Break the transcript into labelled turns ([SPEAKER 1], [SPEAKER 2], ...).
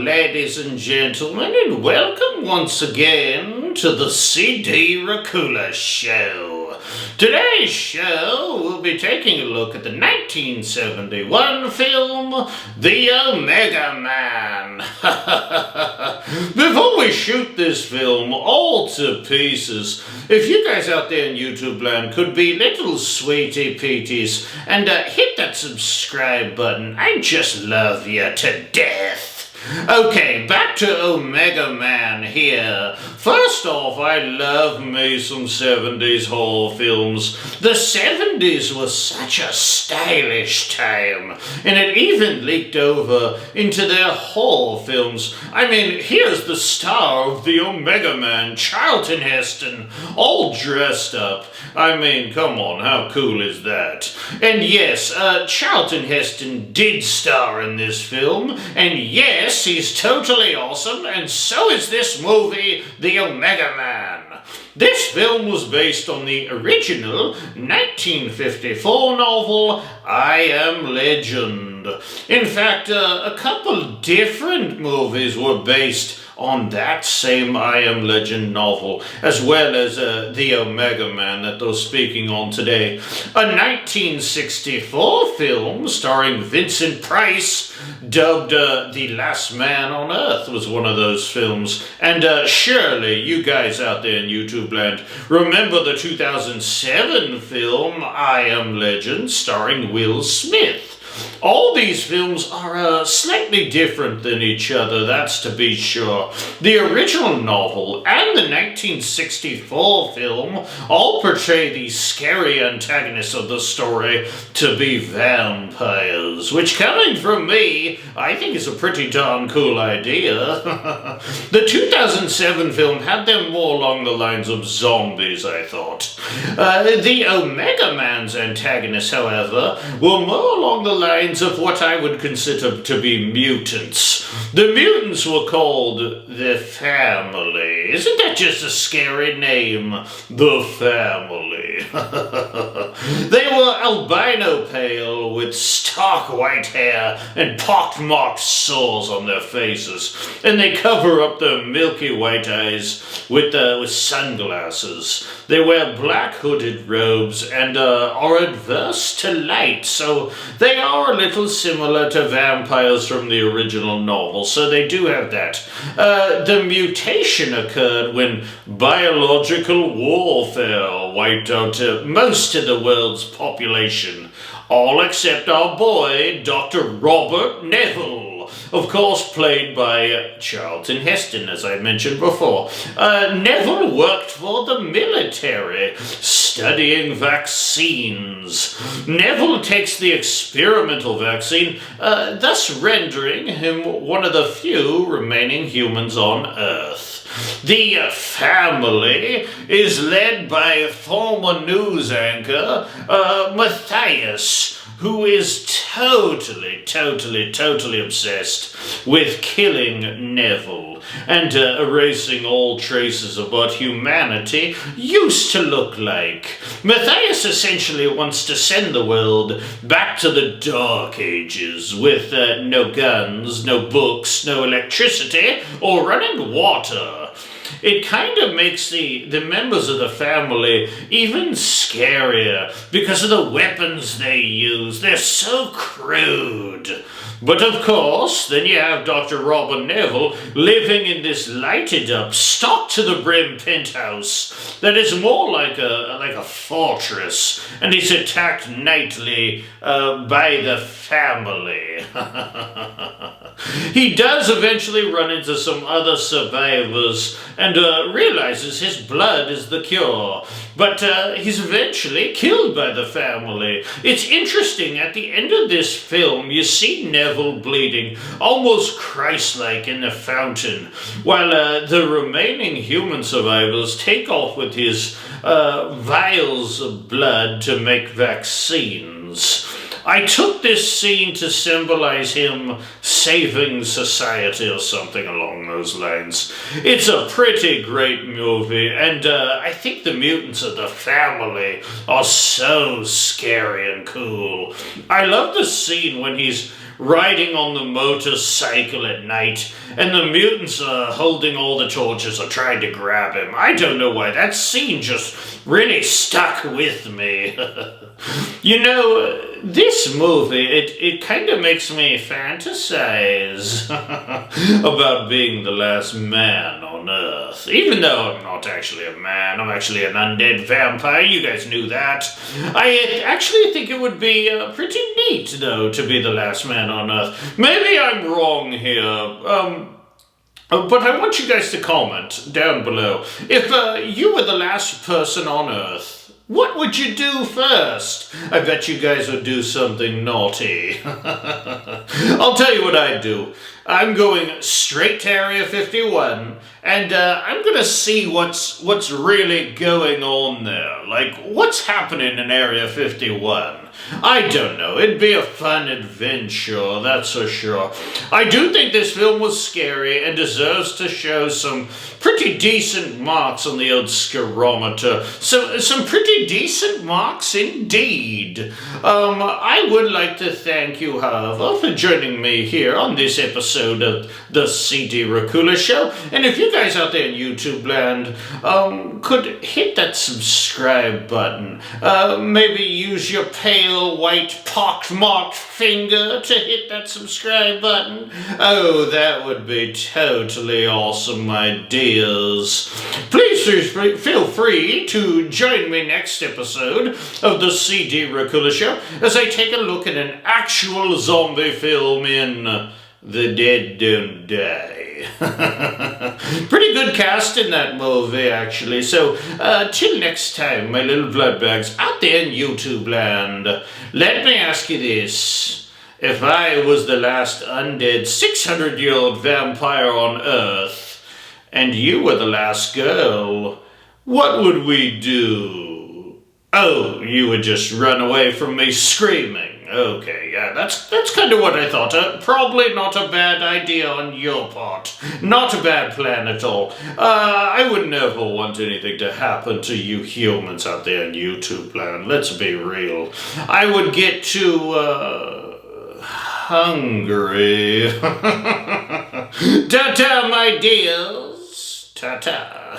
[SPEAKER 1] ladies and gentlemen, and welcome once again to the CD Racoola Show. Today's show will be taking a look at the 1971 film, The Omega Man. Before we shoot this film all to pieces, if you guys out there in YouTube land could be little sweetie peaties and hit that subscribe button, I just love you to death. Okay, back to Omega Man here. First off, I love me some 70s horror films. The 70s was such a stylish time, and it even leaked over into their horror films. I mean, here's the star of the Omega Man, Charlton Heston, all dressed up. I mean, come on, how cool is that? And yes, Charlton Heston did star in this film, and yes, he's totally awesome, and so is this movie, The Omega Man. This film was based on the original 1954 novel, I Am Legend. In fact, a couple different movies were based on that same I Am Legend novel, as well as The Omega Man that they're speaking on today. A 1964 film starring Vincent Price, dubbed The Last Man on Earth, was one of those films. And surely you guys out there in YouTube land remember the 2007 film I Am Legend starring Will Smith. All these films are slightly different than each other, that's to be sure. The original novel and the 1964 film all portray the scary antagonists of the story to be vampires, which, coming from me, I think is a pretty darn cool idea. The 2007 film had them more along the lines of zombies, I thought. The Omega Man's antagonists, however, were more along the lines of what I would consider to be mutants. The mutants were called the Family. Isn't that just a scary name? The Family. They were albino pale with stark white hair and pockmarked sores on their faces, and they cover up their milky white eyes with sunglasses. They wear black hooded robes and are adverse to light, so they are a little similar to vampires from the original novel, so they do have that. The mutation occurred when biological warfare wiped out most of the world's population, all except our boy, Dr. Robert Neville. Of course, played by Charlton Heston, as I mentioned before. Neville worked for the military, studying vaccines. Neville takes the experimental vaccine, thus rendering him one of the few remaining humans on Earth. The Family is led by former news anchor Matthias, who is totally obsessed with killing Neville and erasing all traces of what humanity used to look like. Matthias essentially wants to send the world back to the Dark Ages with no guns, no books, no electricity, or running water. It kind of makes the members of the Family even scarier because of the weapons they use. They're so crude. But of course, then you have Dr. Robert Neville living in this lighted up, stocked to the brim penthouse that is more like a fortress, and he's attacked nightly by the Family. He does eventually run into some other survivors and realizes his blood is the cure, but he's eventually killed by the Family. It's interesting, at the end of this film, you see Neville bleeding, almost Christ-like in the fountain, while the remaining human survivors take off with his vials of blood to make vaccines. I took this scene to symbolize him saving society or something along those lines. It's a pretty great movie, and I think the mutants of the Family are so scary and cool. I love the scene when he's riding on the motorcycle at night, and the mutants are holding all the torches or trying to grab him. I don't know why. That scene just really stuck with me. You know, this movie, it kind of makes me fantasize about being the last man on Earth. Even though I'm not actually a man, I'm actually an undead vampire. You guys knew that. I actually think it would be pretty neat, though, to be the last man on Earth. Maybe I'm wrong here. But I want you guys to comment down below. If you were the last person on Earth, what would you do first? I bet you guys would do something naughty. I'll tell you what I'd do. I'm going straight to Area 51, and I'm gonna see what's really going on there. Like, what's happening in Area 51? I don't know. It'd be a fun adventure, that's for sure. I do think this film was scary and deserves to show some pretty decent marks on the old scarometer. Some pretty decent marks indeed. I would like to thank you, however, for joining me here on this episode of the CD Racoola Show. And if you guys out there in YouTube land could hit that subscribe button, maybe use your pale white pockmarked finger to hit that subscribe button. Oh, that would be totally awesome, my dears. Please feel free to join me next episode of the CD Racoola Show as I take a look at an actual zombie film in The Dead Don't Die. Pretty good cast in that movie, actually. So, till next time, my little blood bags out there in YouTube land, let me ask you this. If I was the last undead 600-year-old vampire on Earth, and you were the last girl, what would we do? Oh, you would just run away from me screaming. Okay, yeah, that's kind of what I thought. Probably not a bad idea on your part. Not a bad plan at all. I would never want anything to happen to you humans out there in YouTube land. Let's be real. I would get too, hungry. Ta-ta, my dears. Ta-ta.